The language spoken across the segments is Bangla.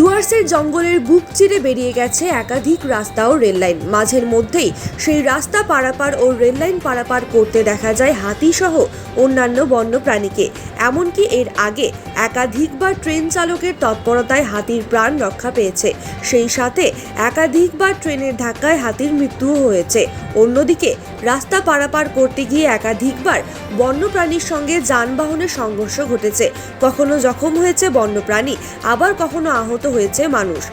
ডুয়ার্সের জঙ্গলের বুক চিরে বেরিয়ে গেছে একাধিক রাস্তা ও রেললাইন। মাঝের মধ্যেই সেই রাস্তা পারাপার ও রেললাইন পারাপার করতে দেখা যায় হাতি সহ অন্যান্য বন্য প্রাণীকে। এমনকি এর আগে একাধিকবার ট্রেন চালকের তৎপরতায় হাতির প্রাণ রক্ষা পেয়েছে। সেই সাথে একাধিকবার ট্রেনের ধাক্কায় হাতির মৃত্যুও হয়েছে। অন্যদিকে রাস্তা পারাপার করতে গিয়ে একাধিকবার বন্যপ্রাণীর সঙ্গে যানবাহনের সংঘর্ষ ঘটেছে। কখনো জখম হয়েছে বন্যপ্রাণী, আবার কখনো আহত হয়েছে মানুষ।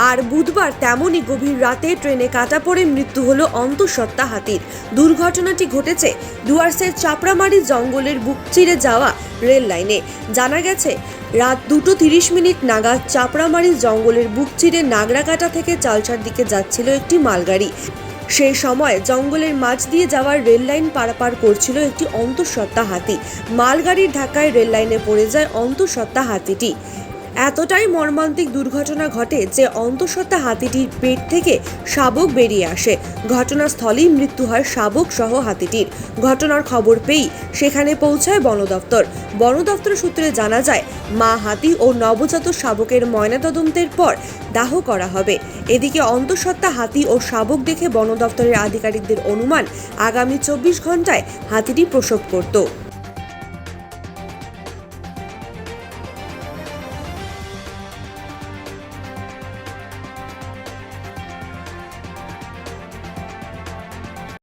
আর বুধবার তেমনই গভীর রাতে ট্রেনে কাটা পড়ে মৃত্যু হলো অন্তঃসত্ত্বা হাতির। দুর্ঘটনাটি ঘটেছে ডুয়ার্সের চাপড়ামারি জঙ্গলের বুক চিরে যাওয়া রেল লাইনে। জানা গেছে রাত 2:30 নাগাদ চাপড়ামারি জঙ্গলের বুক চিরে নাগরাকাটা থেকে চালসার দিকে যাচ্ছিল একটি মালগাড়ি। সেই সময় জঙ্গলের মাঝ দিয়ে যাওয়ার রেল লাইন পারাপার করছিল একটি অন্তঃসত্ত্বা হাতি। মালগাড়ির ধাক্কায় রেল লাইনে পড়ে যায় অন্তঃসত্ত্বা হাতিটি। এতটাই মর্মান্তিক দুর্ঘটনা ঘটে যে অন্তঃসত্ত্বা হাতিটির পেট থেকে শাবক বেরিয়ে আসে। ঘটনাস্থলেই মৃত্যু হয় শাবক সহ হাতিটির। ঘটনার খবর পেয়েই সেখানে পৌঁছায় বন দপ্তর। বন দপ্তর সূত্রে জানা যায়, মা হাতি ও নবজাত শাবকের ময়নাতদন্তের পর দাহ করা হবে। এদিকে অন্তঃসত্ত্বা হাতি ও শাবক দেখে বন দপ্তরের আধিকারিকদের অনুমান আগামী 24 ঘন্টায় হাতিটি প্রসব করত।